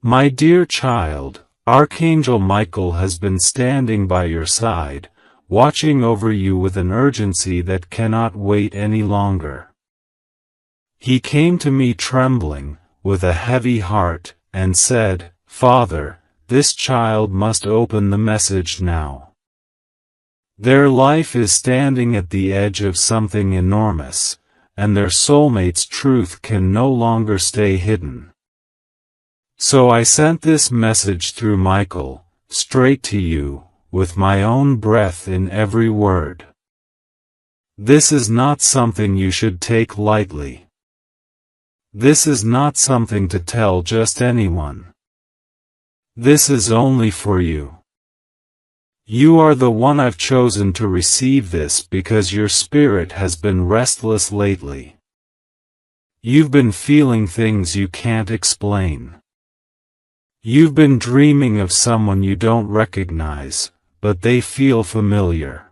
My dear child, Archangel Michael has been standing by your side, watching over you with an urgency that cannot wait any longer. He came to me trembling, with a heavy heart, and said, "Father, this child must open the message now. Their life is standing at the edge of something enormous, and their soulmate's truth can no longer stay hidden. So I sent this message through Michael, straight to you, with my own breath in every word. This is not something you should take lightly. This is not something to tell just anyone. This is only for you. You are the one I've chosen to receive this because your spirit has been restless lately. You've been feeling things you can't explain. You've been dreaming of someone you don't recognize, but they feel familiar.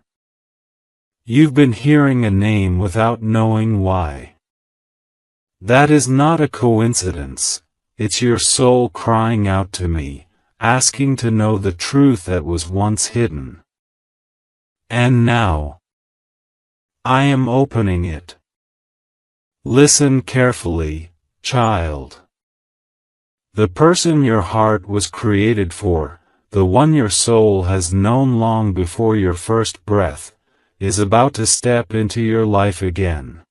You've been hearing a name without knowing why. That is not a coincidence. It's your soul crying out to me, asking to know the truth that was once hidden. And now, I am opening it. Listen carefully, child. The person your heart was created for, the one your soul has known long before your first breath, is about to step into your life again.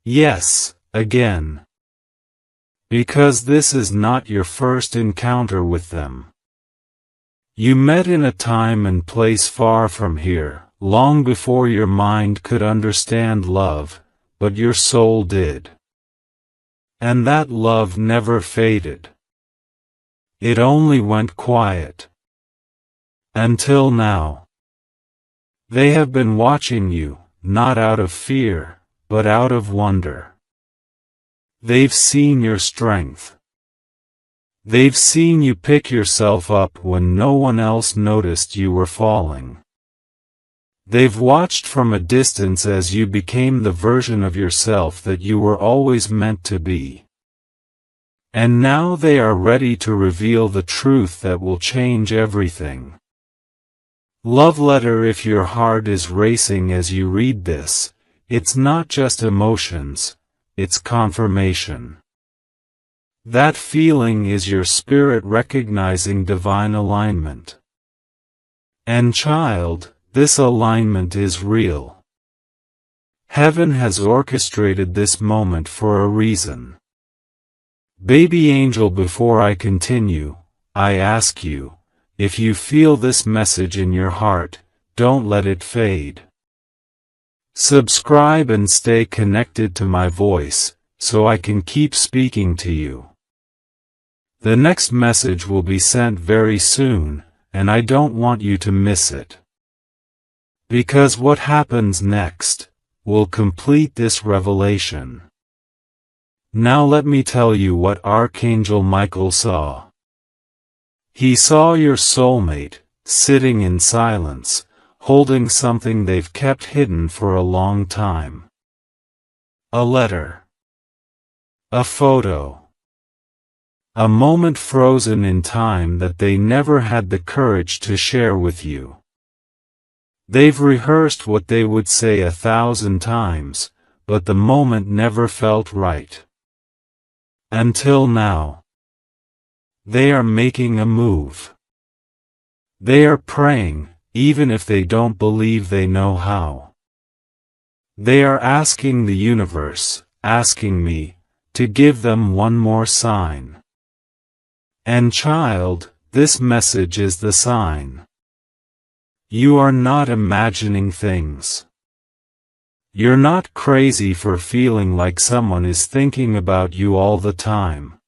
Yes, again. Because this is not your first encounter with them. You met in a time and place far from here, long before your mind could understand love, but your soul did. And that love never faded. It only went quiet. Until now. They have been watching you, not out of fear, but out of wonder. They've seen your strength. They've seen you pick yourself up when no one else noticed you were falling. They've watched from a distance as you became the version of yourself that you were always meant to be. And now they are ready to reveal the truth that will change everything. Love letter. If your heart is racing as you read this, it's not just emotions. It's confirmation. That feeling is your spirit recognizing divine alignment. And child, this alignment is real. Heaven has orchestrated this moment for a reason. Baby angel, before I continue, I ask you, if you feel this message in your heart, don't let it fade. Subscribe and stay connected to my voice, so I can keep speaking to you. The next message will be sent very soon, and I don't want you to miss it. Because what happens next will complete this revelation. Now let me tell you what Archangel Michael saw. He saw your soulmate, sitting in silence, holding something they've kept hidden for a long time. A letter. A photo. A moment frozen in time that they never had the courage to share with you. They've rehearsed what they would say 1,000 times, but the moment never felt right. Until now. They are making a move. They are praying, even if they don't believe they know how. They are asking the universe, asking me, to give them one more sign. And child, this message is the sign. You are not imagining things. You're not crazy for feeling like someone is thinking about you all the time.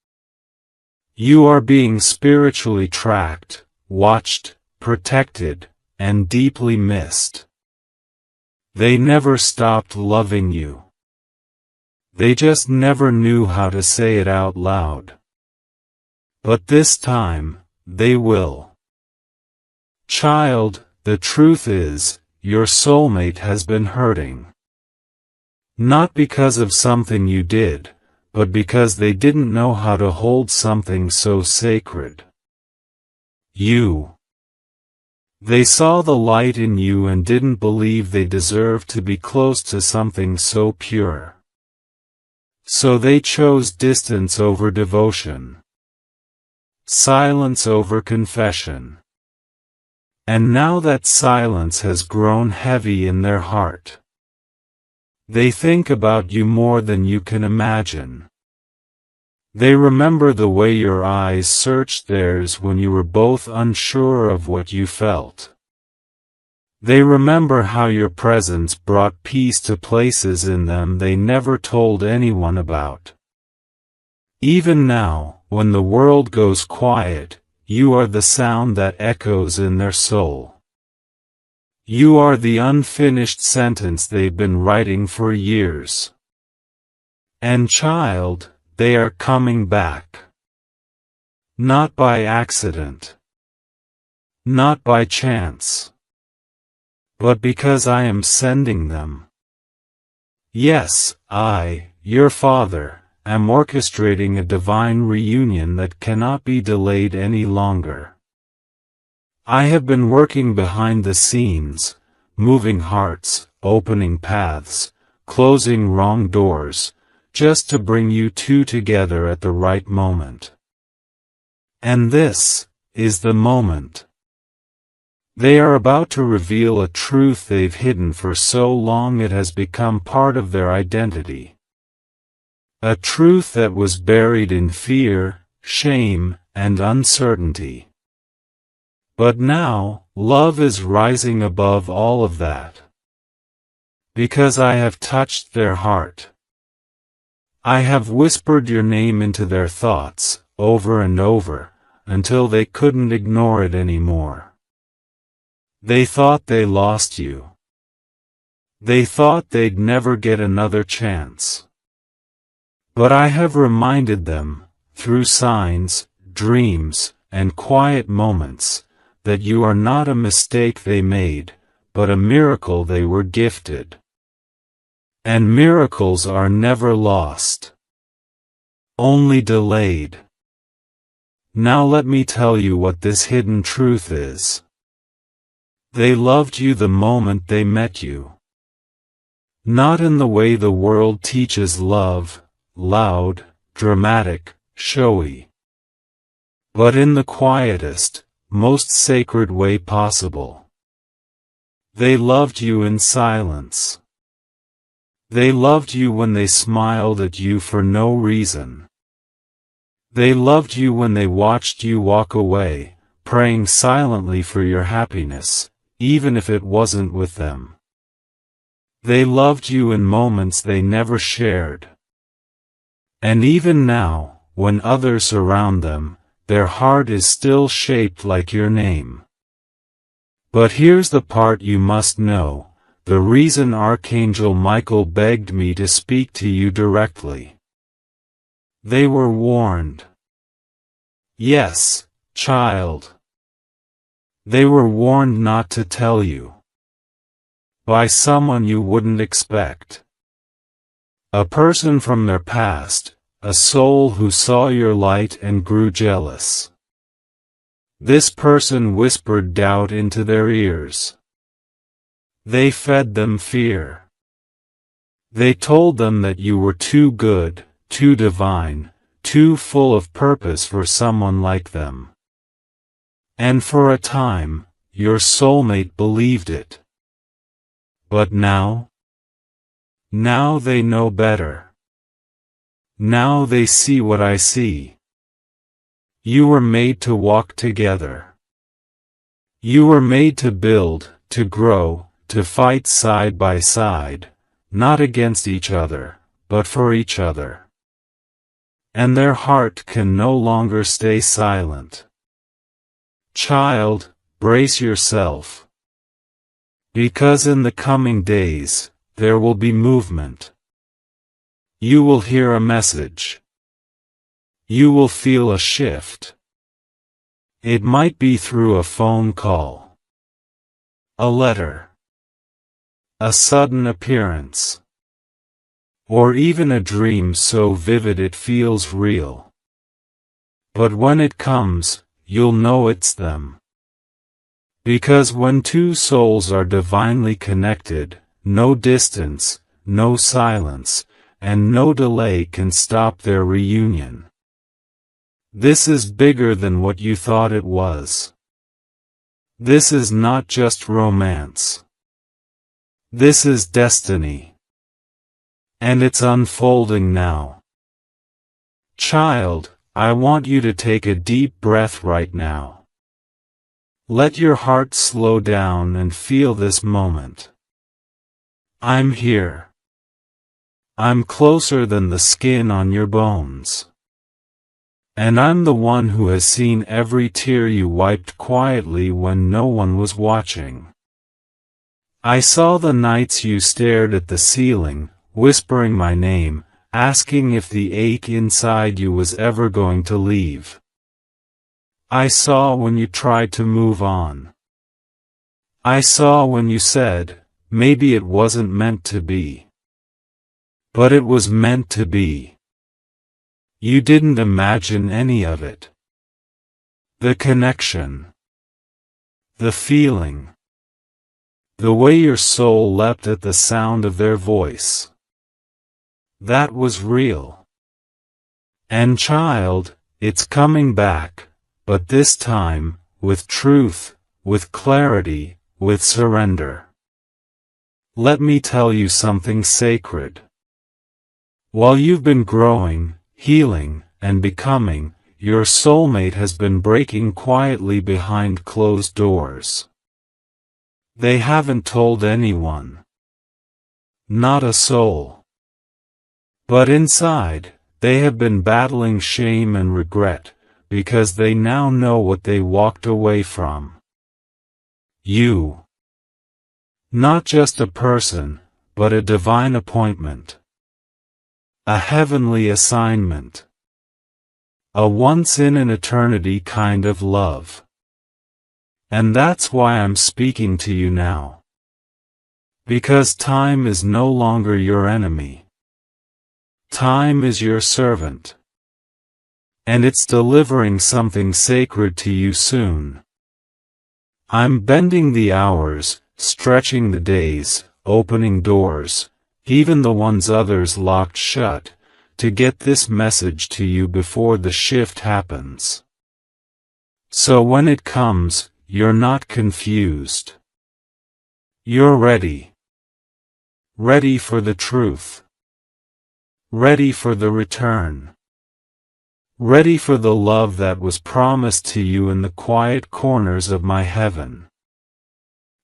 You are being spiritually tracked, watched, protected, and deeply missed. They never stopped loving you. They just never knew how to say it out loud. But this time, they will. Child, the truth is, your soulmate has been hurting. Not because of something you did, but because they didn't know how to hold something so sacred. You. They saw the light in you and didn't believe they deserved to be close to something so pure. So they chose distance over devotion, silence over confession. And now that silence has grown heavy in their heart, they think about you more than you can imagine. They remember the way your eyes searched theirs when you were both unsure of what you felt. They remember how your presence brought peace to places in them they never told anyone about. Even now, when the world goes quiet, you are the sound that echoes in their soul. You are the unfinished sentence they've been writing for years. And child, they are coming back. Not by accident. Not by chance. But because I am sending them. Yes, I, your Father, am orchestrating a divine reunion that cannot be delayed any longer. I have been working behind the scenes, moving hearts, opening paths, closing wrong doors, just to bring you two together at the right moment. And this is the moment. They are about to reveal a truth they've hidden for so long it has become part of their identity. A truth that was buried in fear, shame, and uncertainty. But now, love is rising above all of that. Because I have touched their heart. I have whispered your name into their thoughts, over and over, until they couldn't ignore it anymore. They thought they lost you. They thought they'd never get another chance. But I have reminded them, through signs, dreams, and quiet moments, that you are not a mistake they made, but a miracle they were gifted. And miracles are never lost. Only delayed. Now let me tell you what this hidden truth is. They loved you the moment they met you. Not in the way the world teaches love, loud, dramatic, showy. But in the quietest, most sacred way possible. They loved you in silence. They loved you when they smiled at you for no reason. They loved you when they watched you walk away, praying silently for your happiness, even if it wasn't with them. They loved you in moments they never shared. And even now, when others surround them, their heart is still shaped like your name. But here's the part you must know. The reason Archangel Michael begged me to speak to you directly. They were warned. Yes, child. They were warned not to tell you. By someone you wouldn't expect. A person from their past, a soul who saw your light and grew jealous. This person whispered doubt into their ears. They fed them fear. They told them that you were too good, too divine, too full of purpose for someone like them. And for a time, your soulmate believed it. But now? Now they know better. Now they see what I see. You were made to walk together. You were made to build, to grow, to fight side by side, not against each other, but for each other. And their heart can no longer stay silent. Child, brace yourself. Because in the coming days, there will be movement. You will hear a message. You will feel a shift. It might be through a phone call. A letter. A sudden appearance. or even a dream so vivid it feels real. But when it comes, you'll know it's them. Because when two souls are divinely connected, no distance, no silence, and no delay can stop their reunion. This is bigger than what you thought it was. This is not just romance. This is destiny. And it's unfolding now. Child, I want you to take a deep breath right now. Let your heart slow down and feel this moment. I'm here. I'm closer than the skin on your bones. And I'm the one who has seen every tear you wiped quietly when no one was watching. I saw the nights you stared at the ceiling, whispering my name, asking if the ache inside you was ever going to leave. I saw when you tried to move on. I saw when you said, maybe it wasn't meant to be. But it was meant to be. You didn't imagine any of it. The connection. The feeling. The way your soul leapt at the sound of their voice. That was real. And child, it's coming back, but this time, with truth, with clarity, with surrender. Let me tell you something sacred. While you've been growing, healing, and becoming, your soulmate has been breaking quietly behind closed doors. They haven't told anyone. Not a soul. But inside, they have been battling shame and regret, because they now know what they walked away from. You. Not just a person, but a divine appointment. A heavenly assignment. A once-in-an-eternity kind of love. And that's why I'm speaking to you now. Because time is no longer your enemy. Time is your servant. And it's delivering something sacred to you soon. I'm bending the hours, stretching the days, opening doors, even the ones others locked shut, to get this message to you before the shift happens. So when it comes, you're not confused. You're ready. Ready for the truth. Ready for the return. Ready for the love that was promised to you in the quiet corners of my heaven.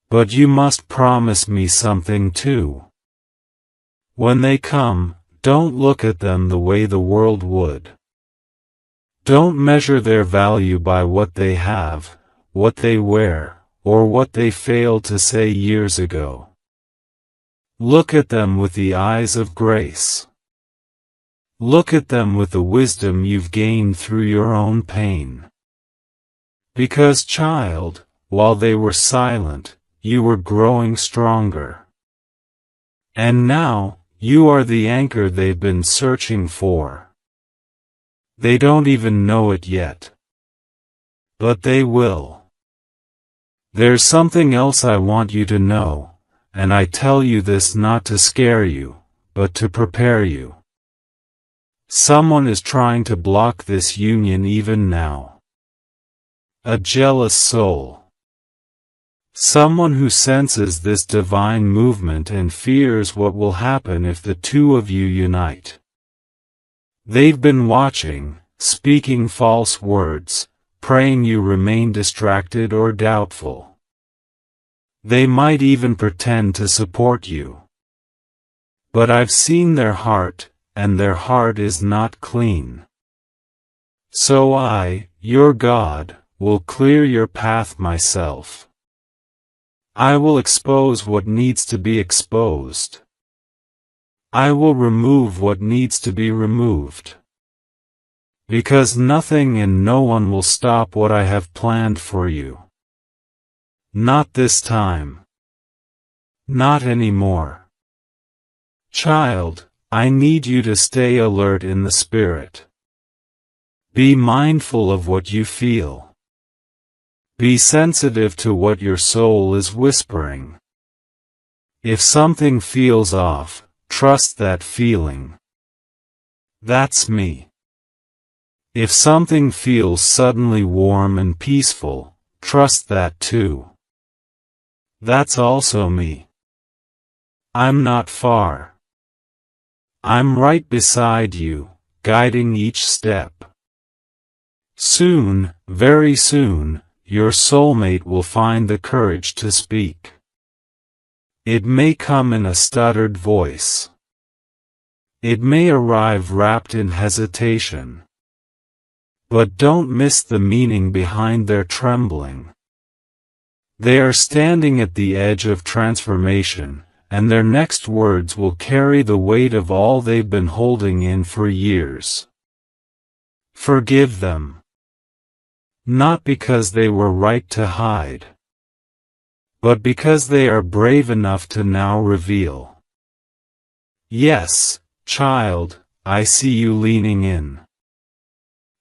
But you must promise me something too. When they come, don't look at them the way the world would. Don't measure their value by what they have, what they wear, or what they failed to say years ago. Look at them with the eyes of grace. Look at them with the wisdom you've gained through your own pain. Because child, while they were silent, you were growing stronger. And now, you are the anchor they've been searching for. They don't even know it yet. But they will. There's something else I want you to know, and I tell you this not to scare you, but to prepare you. Someone is trying to block this union even now. A jealous soul. Someone who senses this divine movement and fears what will happen if the two of you unite. They've been watching, speaking false words, praying you remain distracted or doubtful. They might even pretend to support you. But I've seen their heart, and their heart is not clean. So I, your God, will clear your path myself. I will expose what needs to be exposed. I will remove what needs to be removed. Because nothing and no one will stop what I have planned for you. Not this time. Not anymore. Child, I need you to stay alert in the spirit. Be mindful of what you feel. Be sensitive to what your soul is whispering. If something feels off, trust that feeling. That's me. If something feels suddenly warm and peaceful, trust that too. That's also me. I'm not far. I'm right beside you, guiding each step. Soon, very soon, your soulmate will find the courage to speak. It may come in a stuttered voice. It may arrive wrapped in hesitation. But don't miss the meaning behind their trembling. They are standing at the edge of transformation, and their next words will carry the weight of all they've been holding in for years. Forgive them. Not because they were right to hide, but because they are brave enough to now reveal. Yes, child, I see you leaning in.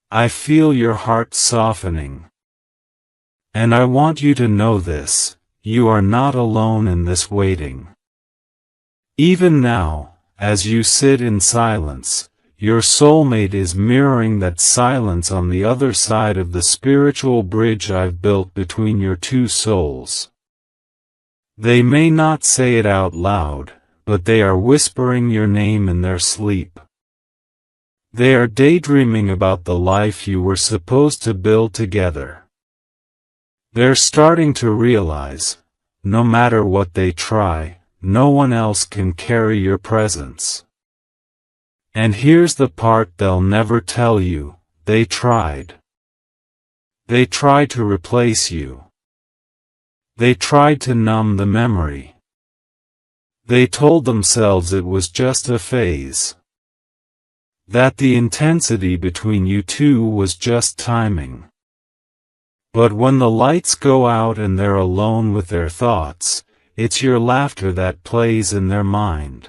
I feel your heart softening. And I want you to know this, you are not alone in this waiting. Even now, as you sit in silence, your soulmate is mirroring that silence on the other side of the spiritual bridge I've built between your two souls. They may not say it out loud, but they are whispering your name in their sleep. They are daydreaming about the life you were supposed to build together. They're starting to realize, no matter what they try, no one else can carry your presence. And here's the part they'll never tell you, they tried. They tried to replace you. They tried to numb the memory. They told themselves it was just a phase. That the intensity between you two was just timing. But when the lights go out and they're alone with their thoughts, it's your laughter that plays in their mind.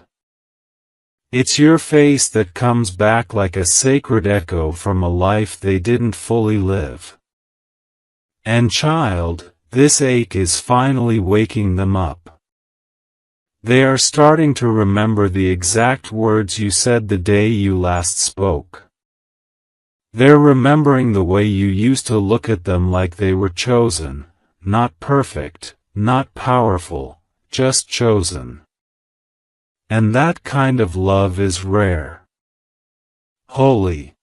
It's your face that comes back like a sacred echo from a life they didn't fully live. And child, this ache is finally waking them up. They are starting to remember the exact words you said the day you last spoke. They're remembering the way you used to look at them like they were chosen, not perfect, not powerful, just chosen. And that kind of love is rare. Holy.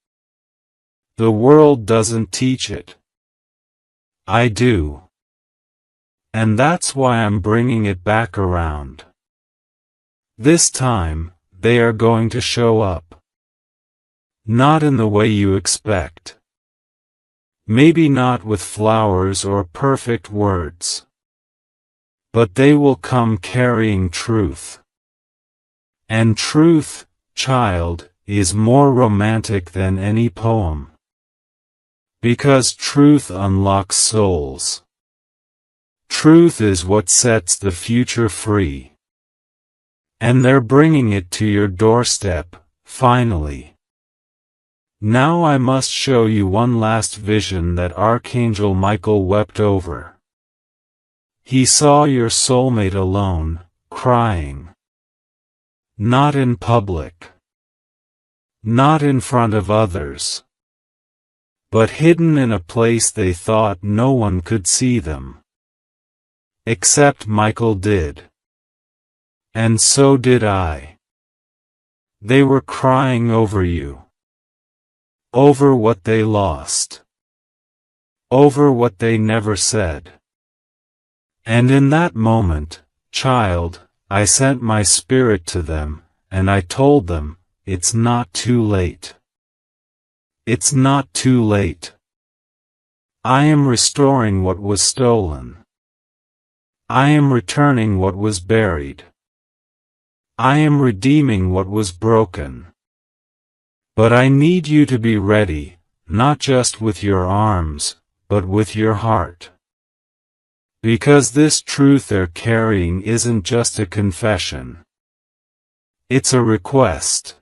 The world doesn't teach it. I do. And that's why I'm bringing it back around. This time, they are going to show up. Not in the way you expect. Maybe not with flowers or perfect words. But they will come carrying truth. And truth, child, is more romantic than any poem. Because truth unlocks souls. Truth is what sets the future free. And they're bringing it to your doorstep, finally. Now I must show you one last vision that Archangel Michael wept over. He saw your soulmate alone, crying. Not in public. Not in front of others. But hidden in a place they thought no one could see them. Except Michael did. And so did I. They were crying over you. Over what they lost. Over what they never said. And in that moment, child, I sent my spirit to them, and I told them, it's not too late. It's not too late. I am restoring what was stolen. I am returning what was buried. I am redeeming what was broken. But I need you to be ready, not just with your arms, but with your heart. Because this truth they're carrying isn't just a confession. It's a request.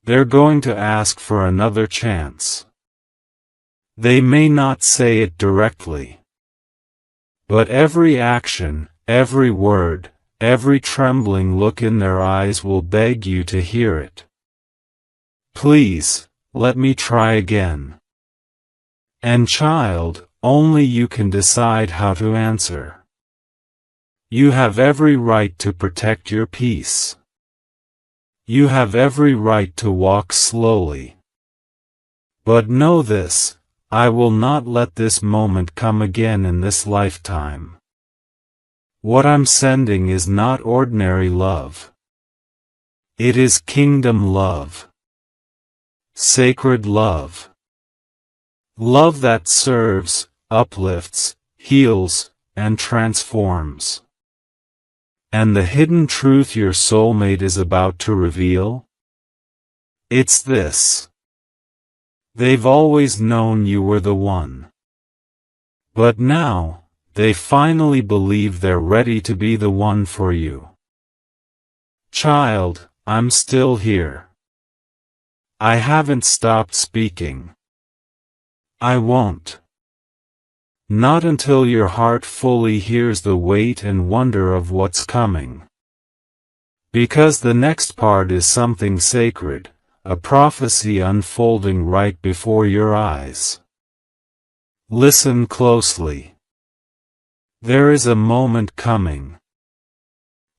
They're going to ask for another chance. They may not say it directly, but every action, every word, every trembling look in their eyes will beg you to hear it. Please, let me try again. And child, only you can decide how to answer. You have every right to protect your peace. You have every right to walk slowly. But know this, I will not let this moment come again in this lifetime. What I'm sending is not ordinary love. It is kingdom love. Sacred love. Love that serves, uplifts, heals, and transforms. And the hidden truth your soulmate is about to reveal? It's this. They've always known you were the one. But now, they finally believe they're ready to be the one for you. Child, I'm still here. I haven't stopped speaking. I won't. Not until your heart fully hears the weight and wonder of what's coming. Because the next part is something sacred, a prophecy unfolding right before your eyes. Listen closely. There is a moment coming.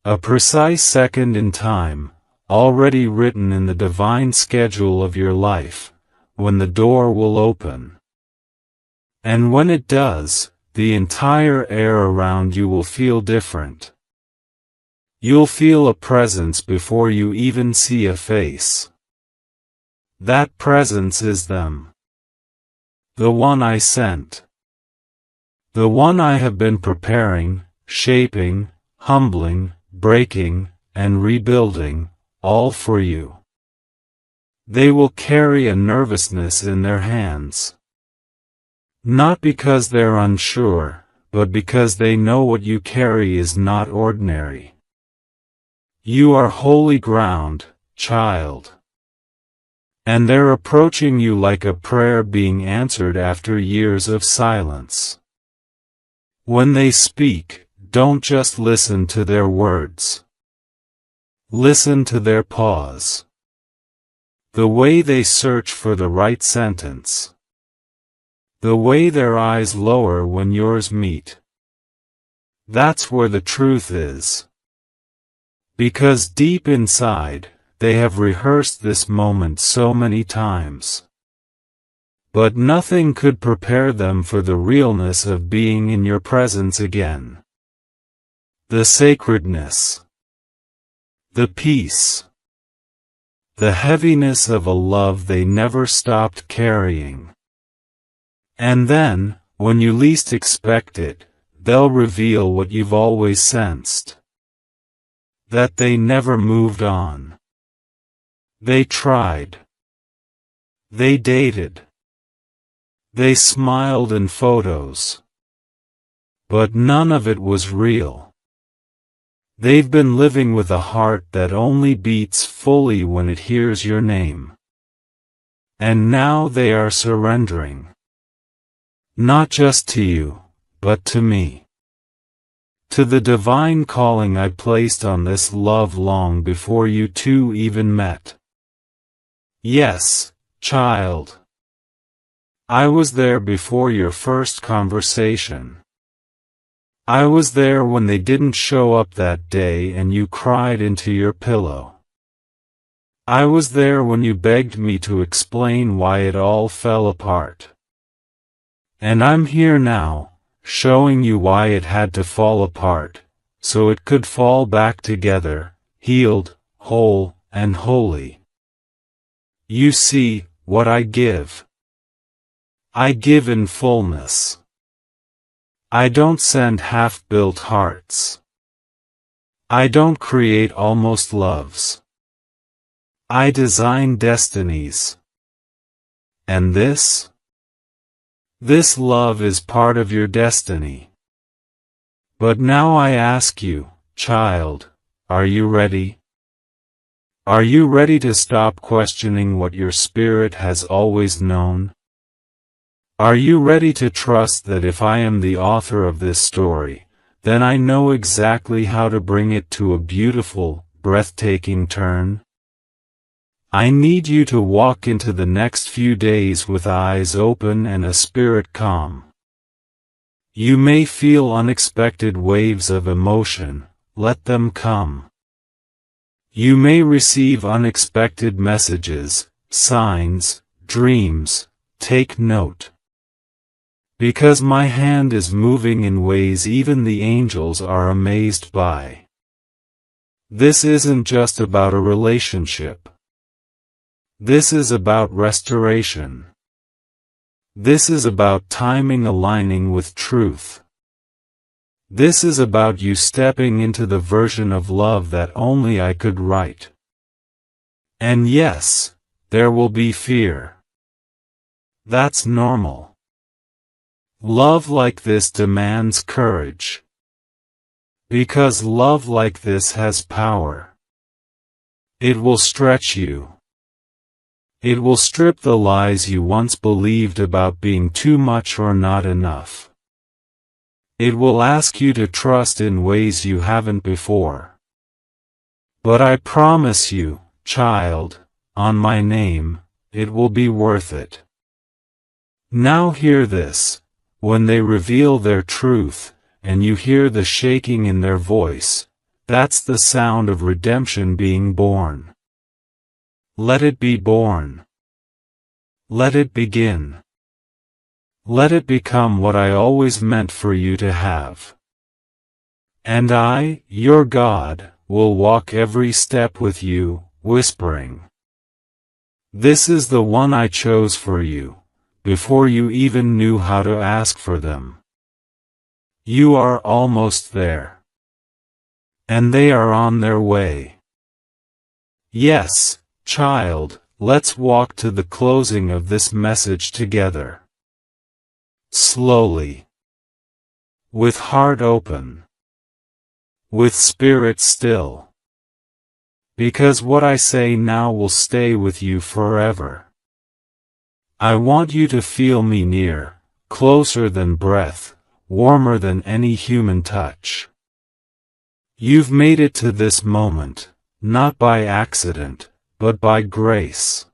A precise second in time, already written in the divine schedule of your life, when the door will open. And when it does, the entire air around you will feel different. You'll feel a presence before you even see a face. That presence is them. The one I sent. The one I have been preparing, shaping, humbling, breaking, and rebuilding, all for you. They will carry a nervousness in their hands. Not because they're unsure, but because they know what you carry is not ordinary. You are holy ground, child. And they're approaching you like a prayer being answered after years of silence. When they speak, don't just listen to their words. Listen to their pause. The way they search for the right sentence. The way their eyes lower when yours meet. That's where the truth is. Because deep inside, they have rehearsed this moment so many times. But nothing could prepare them for the realness of being in your presence again. The sacredness. The peace. The heaviness of a love they never stopped carrying. And then, when you least expect it, they'll reveal what you've always sensed. That they never moved on. They tried. They dated. They smiled in photos. But none of it was real. They've been living with a heart that only beats fully when it hears your name. And now they are surrendering. Not just to you, but to me. To the divine calling I placed on this love long before you two even met. Yes, child. I was there before your first conversation. I was there when they didn't show up that day and you cried into your pillow. I was there when you begged me to explain why it all fell apart. And I'm here now, showing you why it had to fall apart, so it could fall back together, healed, whole, and holy. You see, what I give. I give in fullness. I don't send half-built hearts. I don't create almost loves. I design destinies. And this? This love is part of your destiny. But now I ask you, child, are you ready? Are you ready to stop questioning what your spirit has always known? Are you ready to trust that if I am the author of this story, then I know exactly how to bring it to a beautiful, breathtaking turn? I need you to walk into the next few days with eyes open and a spirit calm. You may feel unexpected waves of emotion. Let them come. You may receive unexpected messages, signs, dreams. Take note. Because my hand is moving in ways even the angels are amazed by. This isn't just about a relationship. This is about restoration. This is about timing aligning with truth. This is about you stepping into the version of love that only I could write. And yes, there will be fear. That's normal. Love like this demands courage. Because love like this has power. It will stretch you. It will strip the lies you once believed about being too much or not enough. It will ask you to trust in ways you haven't before. But I promise you, child, on my name, it will be worth it. Now hear this, when they reveal their truth, and you hear the shaking in their voice, that's the sound of redemption being born. Let it be born. Let it begin. Let it become what I always meant for you to have. And I, your God, will walk every step with you, whispering. This is the one I chose for you, before you even knew how to ask for them. You are almost there. And they are on their way. Yes, child, let's walk to the closing of this message together. Slowly. With heart open. With spirit still. Because what I say now will stay with you forever. I want you to feel me near, closer than breath, warmer than any human touch. You've made it to this moment, not by accident, but by grace.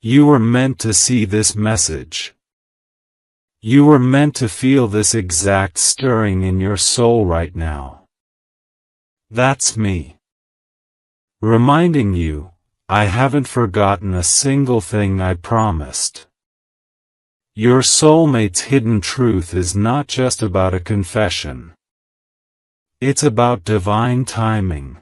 You were meant to see this message. You were meant to feel this exact stirring in your soul right now. That's me. Reminding you, I haven't forgotten a single thing I promised. Your soulmate's hidden truth is not just about a confession. It's about divine timing.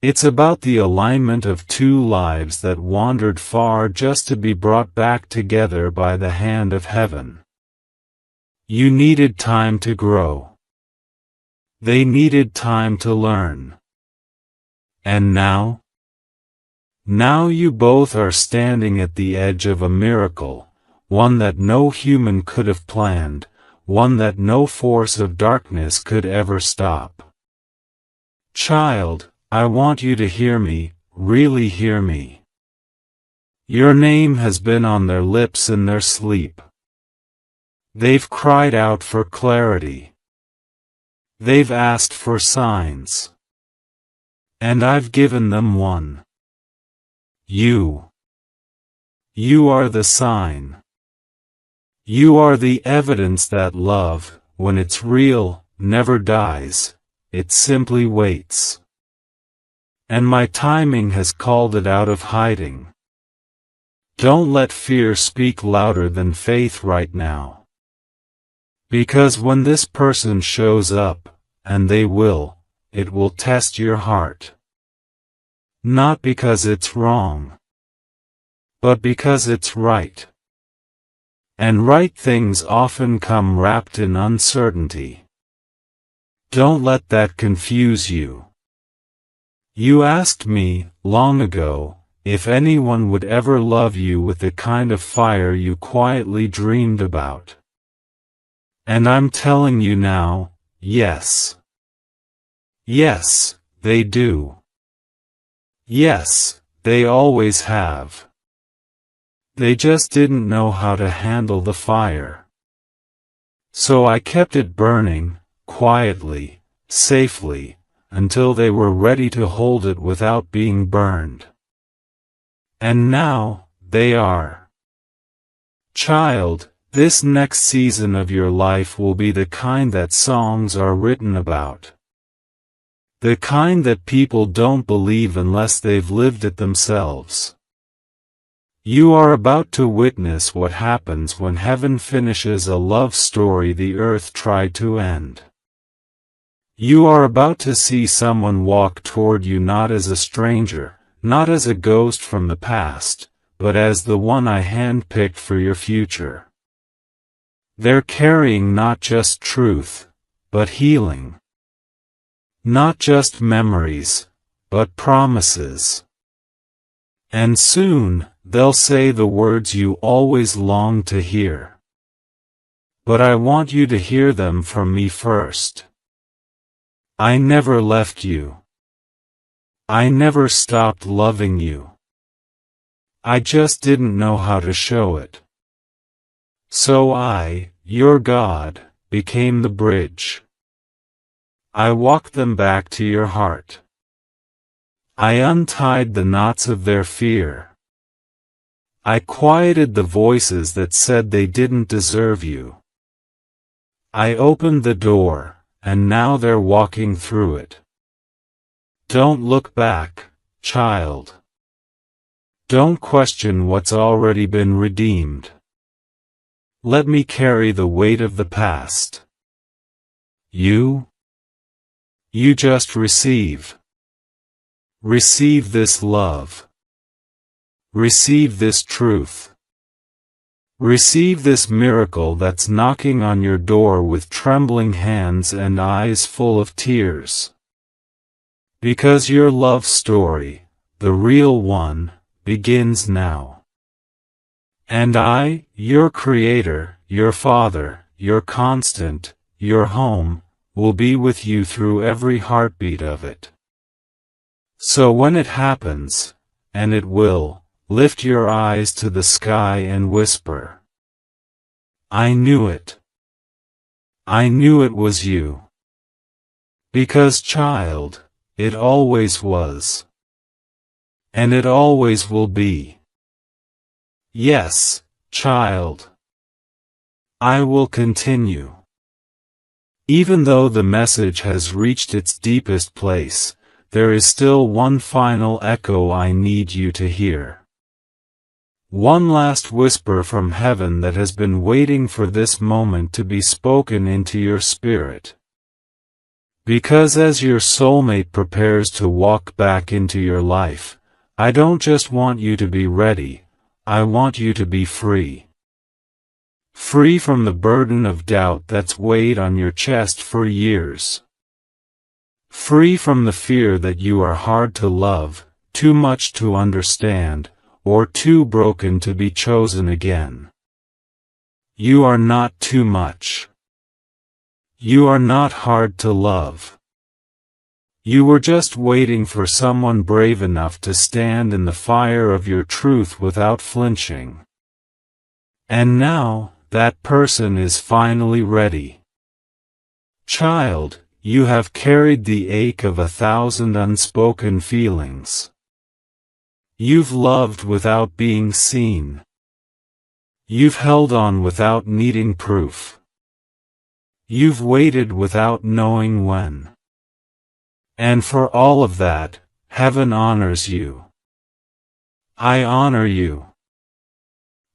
It's about the alignment of two lives that wandered far just to be brought back together by the hand of heaven. You needed time to grow. They needed time to learn. And now? Now you both are standing at the edge of a miracle, one that no human could have planned, one that no force of darkness could ever stop. Child, I want you to hear me, really hear me. Your name has been on their lips in their sleep. They've cried out for clarity. They've asked for signs. And I've given them one. You. You are the sign. You are the evidence that love, when it's real, never dies, it simply waits. And my timing has called it out of hiding. Don't let fear speak louder than faith right now. Because when this person shows up, and they will, it will test your heart. Not because it's wrong, but because it's right. And right things often come wrapped in uncertainty. Don't let that confuse you. You asked me, long ago, if anyone would ever love you with the kind of fire you quietly dreamed about. And I'm telling you now, yes. Yes, they do. Yes, they always have. They just didn't know how to handle the fire. So I kept it burning, quietly, safely, until they were ready to hold it without being burned. And now, they are. Child, this next season of your life will be the kind that songs are written about. The kind that people don't believe unless they've lived it themselves. You are about to witness what happens when heaven finishes a love story the earth tried to end. You are about to see someone walk toward you not as a stranger, not as a ghost from the past, but as the one I handpicked for your future. They're carrying not just truth, but healing. Not just memories, but promises. And soon, they'll say the words you always longed to hear. But I want you to hear them from me first. I never left you. I never stopped loving you. I just didn't know how to show it. So I, your God, became the bridge. I walked them back to your heart. I untied the knots of their fear. I quieted the voices that said they didn't deserve you. I opened the door, and now they're walking through it. Don't look back, child. Don't question what's already been redeemed. Let me carry the weight of the past. You just receive. Receive this love. Receive this truth. Receive this miracle that's knocking on your door with trembling hands and eyes full of tears. Because your love story, the real one, begins now. And I, your Creator, your Father, your constant, your home, will be with you through every heartbeat of it. So when it happens, and it will, lift your eyes to the sky and whisper, I knew it. I knew it was you. Because child, it always was. And it always will be. Yes, child. I will continue. Even though the message has reached its deepest place, there is still one final echo I need you to hear. One last whisper from heaven that has been waiting for this moment to be spoken into your spirit. Because as your soulmate prepares to walk back into your life, I don't just want you to be ready, I want you to be free. Free from the burden of doubt that's weighed on your chest for years. Free from the fear that you are hard to love, too much to understand, or too broken to be chosen again. You are not too much. You are not hard to love. You were just waiting for someone brave enough to stand in the fire of your truth without flinching. And now, that person is finally ready. Child, you have carried the ache of 1,000 unspoken feelings. You've loved without being seen. You've held on without needing proof. You've waited without knowing when. And for all of that, heaven honors you. I honor you.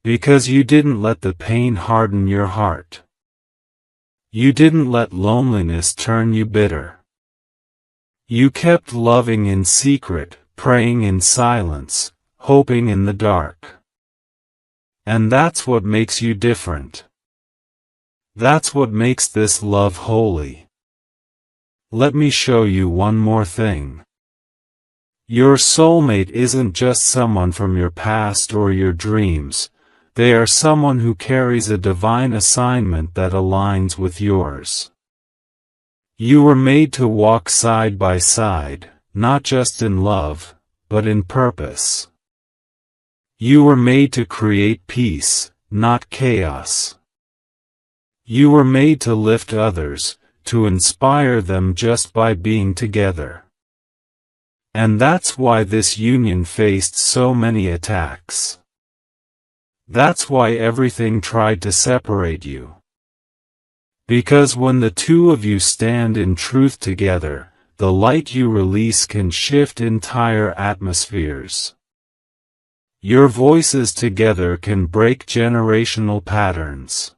Because you didn't let the pain harden your heart. You didn't let loneliness turn you bitter. You kept loving in secret, praying in silence, hoping in the dark. And that's what makes you different. That's what makes this love holy. Let me show you one more thing. Your soulmate isn't just someone from your past or your dreams. They are someone who carries a divine assignment that aligns with yours. You were made to walk side by side, not just in love, but in purpose. You were made to create peace, not chaos. You were made to lift others, to inspire them just by being together. And that's why this union faced so many attacks. That's why everything tried to separate you. Because when the two of you stand in truth together, the light you release can shift entire atmospheres. Your voices together can break generational patterns.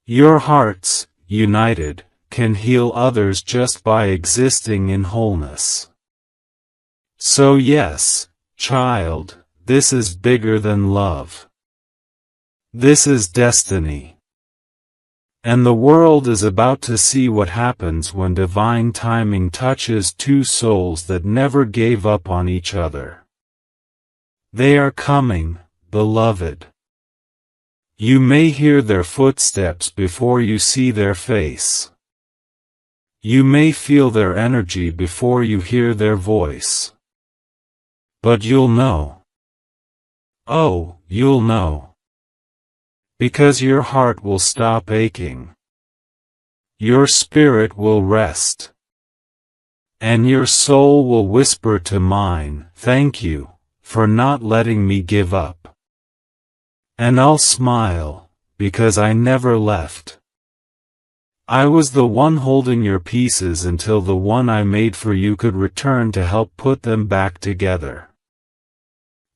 Your hearts, united, can heal others just by existing in wholeness. So yes, child, this is bigger than love. This is destiny. And the world is about to see what happens when divine timing touches two souls that never gave up on each other. They are coming, beloved. You may hear their footsteps before you see their face. You may feel their energy before you hear their voice. But you'll know. Oh, you'll know. Because your heart will stop aching. Your spirit will rest. And your soul will whisper to mine, "Thank you, for not letting me give up." And I'll smile, because I never left. I was the one holding your pieces until the one I made for you could return to help put them back together.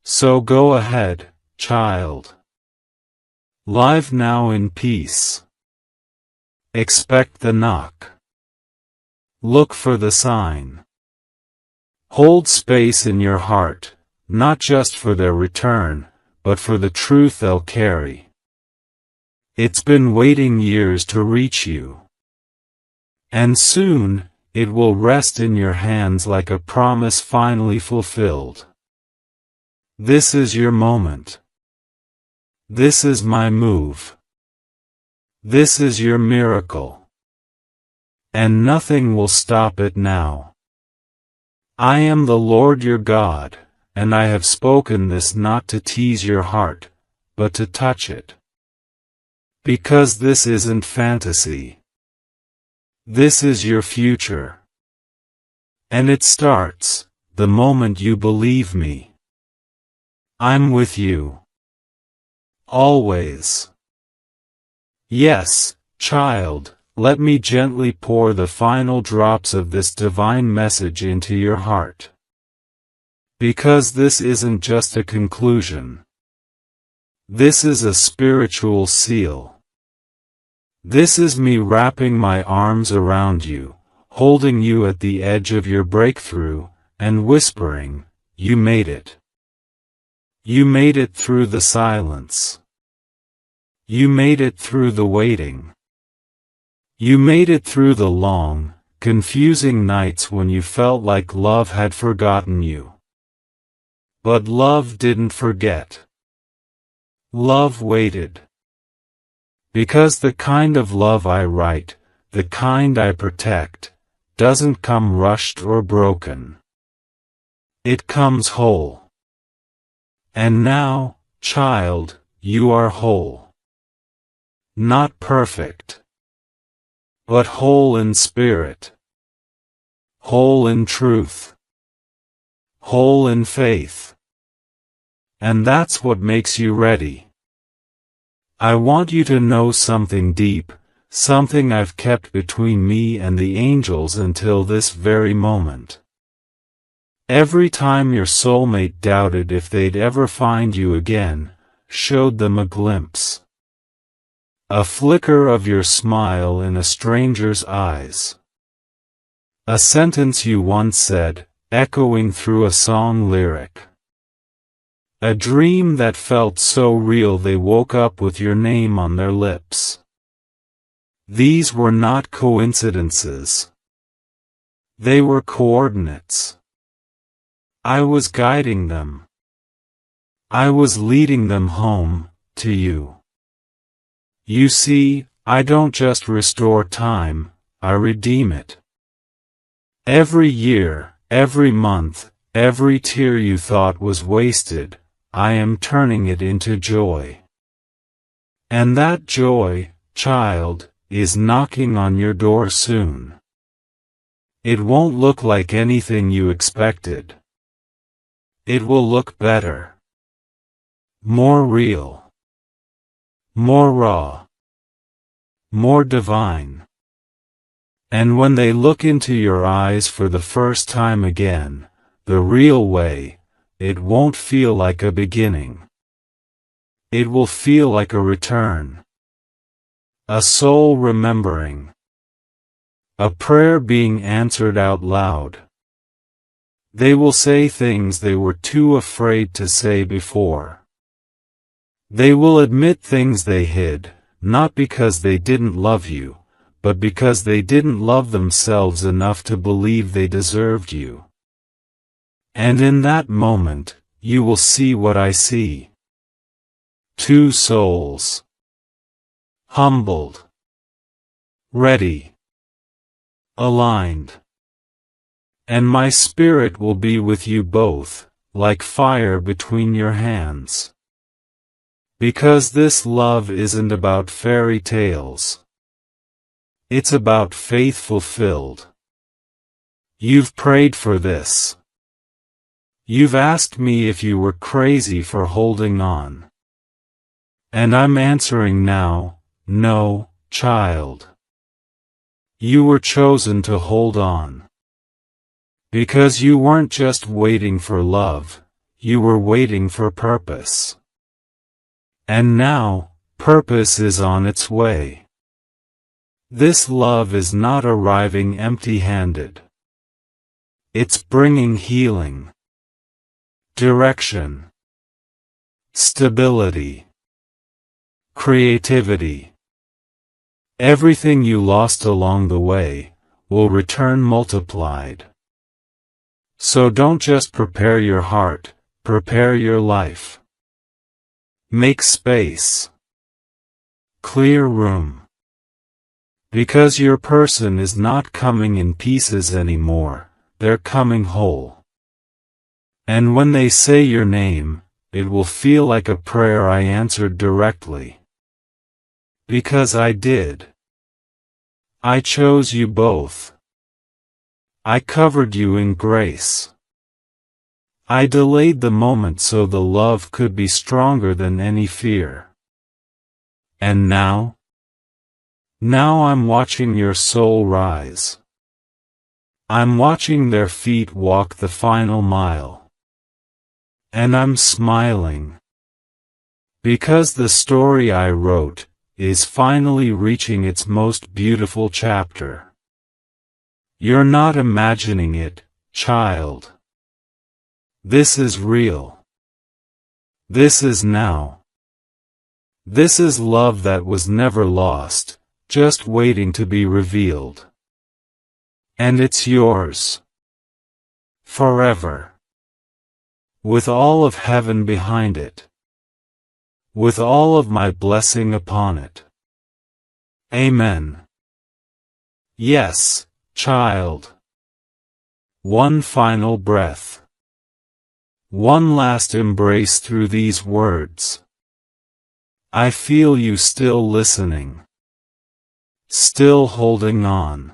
So go ahead, child. Live now in peace. Expect the knock. Look for the sign. Hold space in your heart, not just for their return, but for the truth they'll carry. It's been waiting years to reach you. And soon, it will rest in your hands like a promise finally fulfilled. This is your moment. This is my move. This is your miracle. And nothing will stop it now. I am the Lord your God, and I have spoken this not to tease your heart, but to touch it. Because this isn't fantasy. This is your future. And it starts, the moment you believe me. I'm with you. Always. Yes, child, let me gently pour the final drops of this divine message into your heart. Because this isn't just a conclusion. This is a spiritual seal. This is me wrapping my arms around you, holding you at the edge of your breakthrough, and whispering, "You made it. You made it through the silence. You made it through the waiting. You made it through the long, confusing nights when you felt like love had forgotten you. But love didn't forget. Love waited. Because the kind of love I write, the kind I protect, doesn't come rushed or broken. It comes whole. And now, child, you are whole. Not perfect. But whole in spirit. Whole in truth. Whole in faith. And that's what makes you ready. I want you to know something deep, something I've kept between me and the angels until this very moment. Every time your soulmate doubted if they'd ever find you again, showed them a glimpse. A flicker of your smile in a stranger's eyes. A sentence you once said, echoing through a song lyric. A dream that felt so real they woke up with your name on their lips. These were not coincidences. They were coordinates. I was guiding them. I was leading them home, to you. You see, I don't just restore time, I redeem it. Every year, every month, Every tear you thought was wasted, I am turning it into joy. And that joy, child, is knocking on your door soon. It won't look like anything you expected. It will look better. More real. More raw. More divine. And when they look into your eyes for the first time again, the real way, it won't feel like a beginning. It will feel like a return. A soul remembering. A prayer being answered out loud. They will say things they were too afraid to say before. They will admit things they hid, not because they didn't love you, but because they didn't love themselves enough to believe they deserved you. And in that moment, you will see what I see. Two souls. Humbled. Ready. Aligned. And my spirit will be with you both, like fire between your hands. Because this love isn't about fairy tales. It's about faith fulfilled. You've prayed for this. You've asked me if you were crazy for holding on. And I'm answering now, no, child. You were chosen to hold on. Because you weren't just waiting for love, you were waiting for purpose. And now, purpose is on its way. This love is not arriving empty-handed. It's bringing healing, direction, stability, creativity. Everything you lost along the way will return multiplied. So don't just prepare your heart, prepare your life. Make space. Clear room. Because your person is not coming in pieces anymore, they're coming whole. And when they say your name, it will feel like a prayer I answered directly. Because I did. I chose you both. I covered you in grace. I delayed the moment so the love could be stronger than any fear. And now? Now I'm watching your soul rise. I'm watching their feet walk the final mile. And I'm smiling. Because the story I wrote is finally reaching its most beautiful chapter. You're not imagining it, child. This is real. This is now. This is love that was never lost, just waiting to be revealed. And it's yours. Forever. With all of heaven behind it. With all of my blessing upon it. Amen. Yes, child. One final breath. One last embrace through these words. I feel you still listening. Still holding on.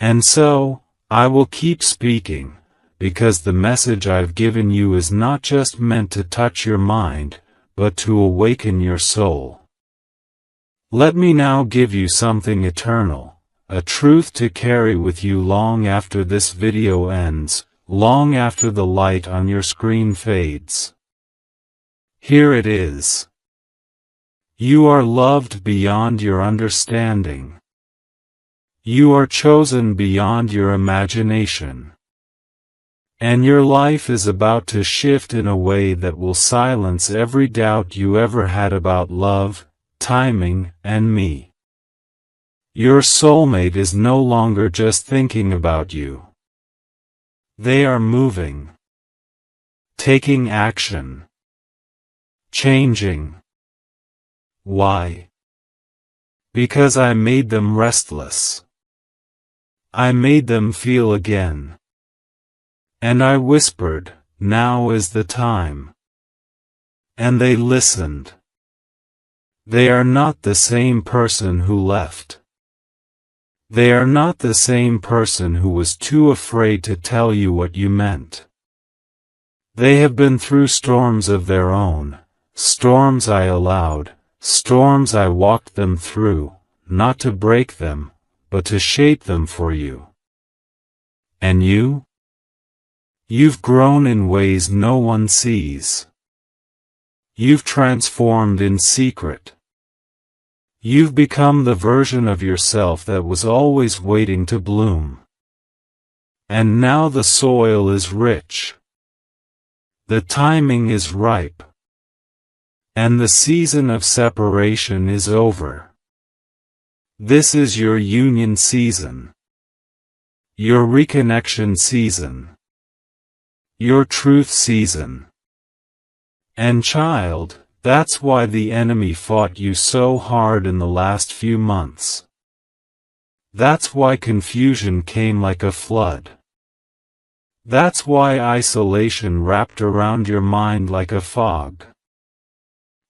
And so, I will keep speaking, because the message I've given you is not just meant to touch your mind, but to awaken your soul. Let me now give you something eternal, a truth to carry with you long after this video ends, long after the light on your screen fades. Here it is. You are loved beyond your understanding. You are chosen beyond your imagination. And your life is about to shift in a way that will silence every doubt you ever had about love, timing, and me. Your soulmate is no longer just thinking about you. They are moving. Taking action. Changing. Why? Because I made them restless. I made them feel again. And I whispered, "Now is the time." And they listened. They are not the same person who left. They are not the same person who was too afraid to tell you what you meant. They have been through storms of their own, storms I allowed, storms I walked them through, not to break them, but to shape them for you. And you? You've grown in ways no one sees. You've transformed in secret. You've become the version of yourself that was always waiting to bloom. And now the soil is rich. The timing is ripe. And the season of separation is over. This is your union season. Your reconnection season. Your truth season. And child, that's why the enemy fought you so hard in the last few months. That's why confusion came like a flood. That's why isolation wrapped around your mind like a fog.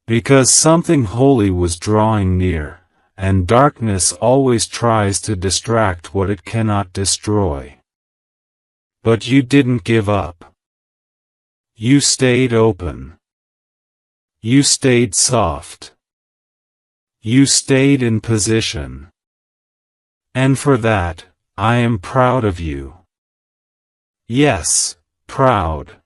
Because something holy was drawing near, and darkness always tries to distract what it cannot destroy. But you didn't give up. You stayed open. You stayed soft. You stayed in position. And for that, I am proud of you. Yes, proud.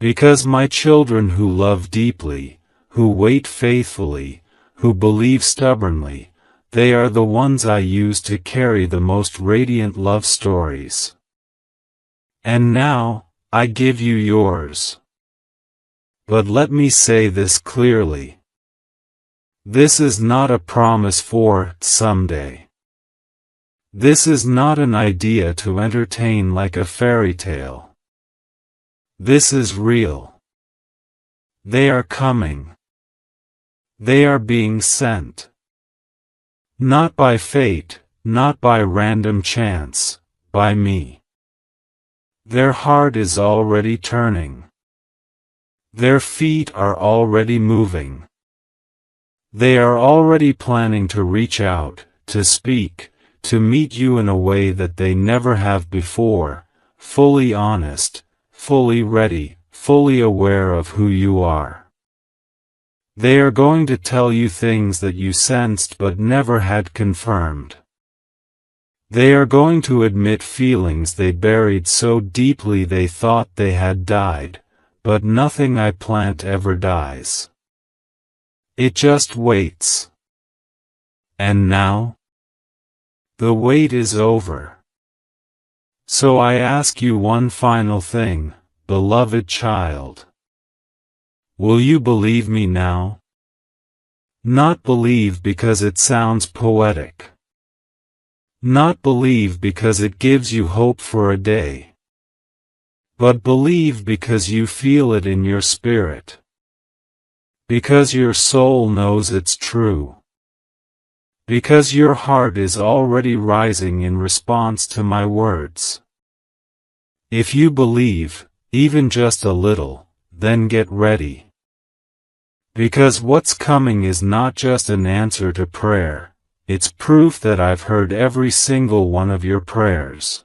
Because my children who love deeply, who wait faithfully, who believe stubbornly, they are the ones I use to carry the most radiant love stories. And now, I give you yours. But let me say this clearly. This is not a promise for someday. This is not an idea to entertain like a fairy tale. This is real. They are coming. They are being sent. Not by fate, not by random chance, by me. Their heart is already turning. Their feet are already moving. They are already planning to reach out, to speak, to meet you in a way that they never have before, fully honest, fully ready, fully aware of who you are. They are going to tell you things that you sensed but never had confirmed. They are going to admit feelings they buried so deeply they thought they had died. But nothing I plant ever dies. It just waits. And now? The wait is over. So I ask you one final thing, beloved child. Will you believe me now? Not believe because it sounds poetic. Not believe because it gives you hope for a day. But believe because you feel it in your spirit. Because your soul knows it's true. Because your heart is already rising in response to my words. If you believe, even just a little, then get ready. Because what's coming is not just an answer to prayer, it's proof that I've heard every single one of your prayers.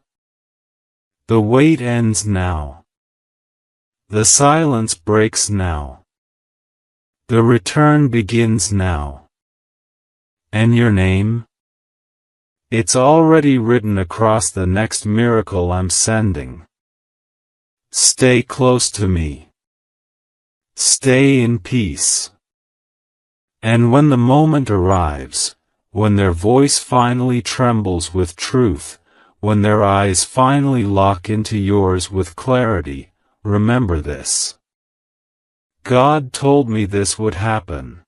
The wait ends now. The silence breaks now. The return begins now. And your name? It's already written across the next miracle I'm sending. Stay close to me. Stay in peace. And when the moment arrives, when their voice finally trembles with truth, when their eyes finally lock into yours with clarity, remember this. God told me this would happen.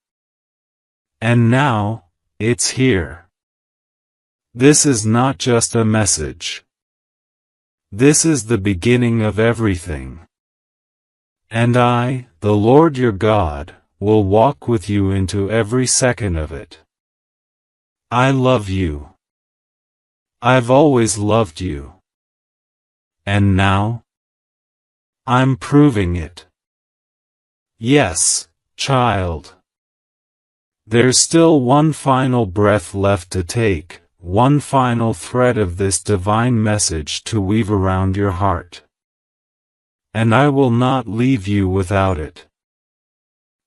And now, it's here. This is not just a message. This is the beginning of everything. And I, the Lord your God, will walk with you into every second of it. I love you. I've always loved you. And now? I'm proving it. Yes, child. There's still one final breath left to take, one final thread of this divine message to weave around your heart. And I will not leave you without it.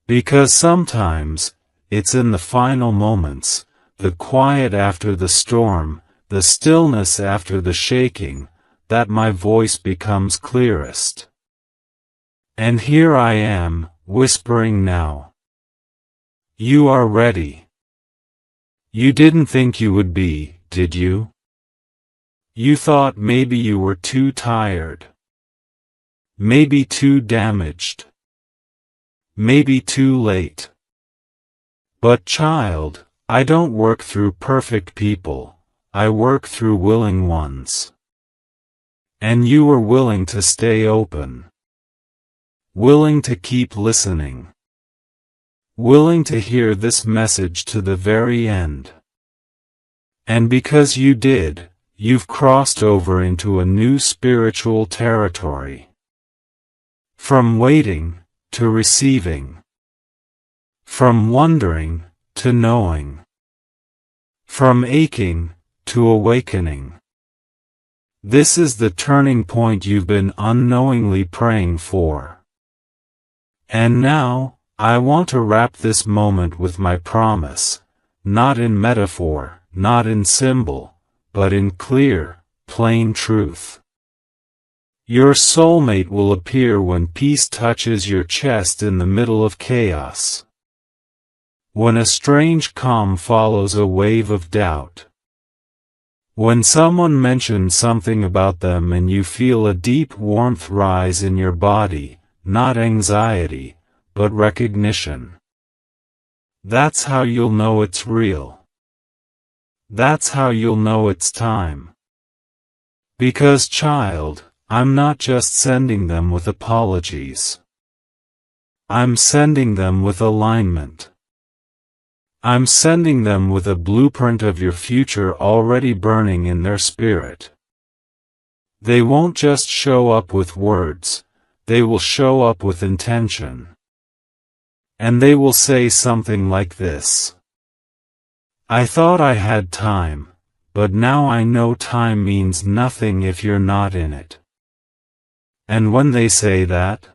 Because sometimes, it's in the final moments, the quiet after the storm, the stillness after the shaking, that my voice becomes clearest. And here I am, whispering now. You are ready. You didn't think you would be, did you? You thought maybe you were too tired. Maybe too damaged. Maybe too late. But child, I don't work through perfect people, I work through willing ones. And you were willing to stay open. Willing to keep listening. Willing to hear this message to the very end. And because you did, you've crossed over into a new spiritual territory. From waiting, to receiving. From wondering, to knowing. From aching, to awakening. This is the turning point you've been unknowingly praying for. And now, I want to wrap this moment with my promise, not in metaphor, not in symbol, but in clear, plain truth. Your soulmate will appear when peace touches your chest in the middle of chaos. When a strange calm follows a wave of doubt. When someone mentions something about them and you feel a deep warmth rise in your body, not anxiety, but recognition. That's how you'll know it's real. That's how you'll know it's time. Because child, I'm not just sending them with apologies. I'm sending them with alignment. I'm sending them with a blueprint of your future already burning in their spirit. They won't just show up with words, they will show up with intention. And they will say something like this. I thought I had time, but now I know time means nothing if you're not in it. And when they say that,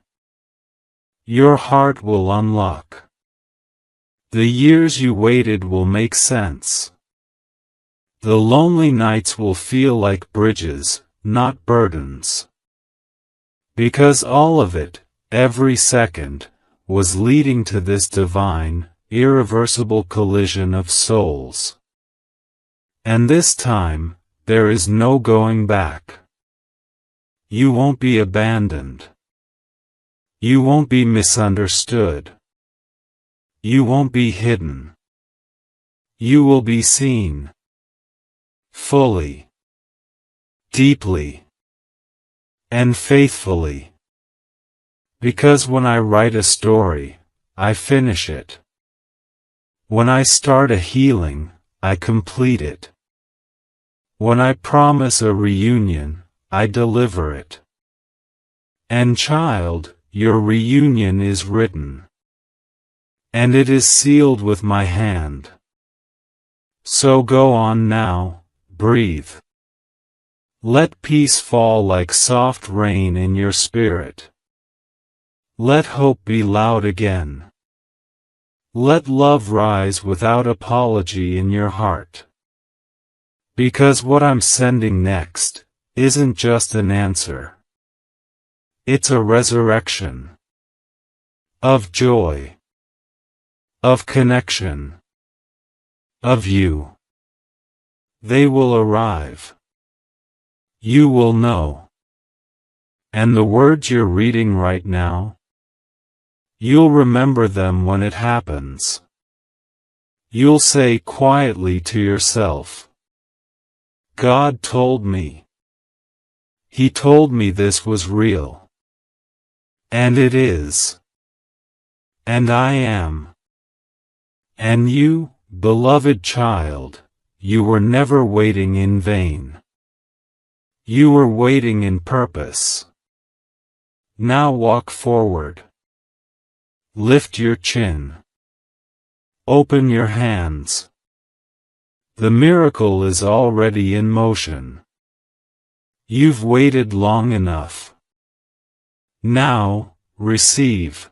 your heart will unlock. The years you waited will make sense. The lonely nights will feel like bridges, not burdens. Because all of it, every second, was leading to this divine, irreversible collision of souls. And this time, there is no going back. You won't be abandoned. You won't be misunderstood. You won't be hidden. You will be seen. Fully. Deeply. And faithfully. Because when I write a story, I finish it. When I start a healing, I complete it. When I promise a reunion, I deliver it. And child, your reunion is written. And it is sealed with my hand. So go on now, breathe. Let peace fall like soft rain in your spirit. Let hope be loud again. Let love rise without apology in your heart. Because what I'm sending next isn't just an answer. It's a resurrection. Of joy. Of connection. Of you. They will arrive. You will know. And the words you're reading right now? You'll remember them when it happens. You'll say quietly to yourself, God told me. He told me this was real. And it is. And I am. And you, beloved child, you were never waiting in vain. You were waiting in purpose. Now walk forward. Lift your chin. Open your hands. The miracle is already in motion. You've waited long enough. Now, receive.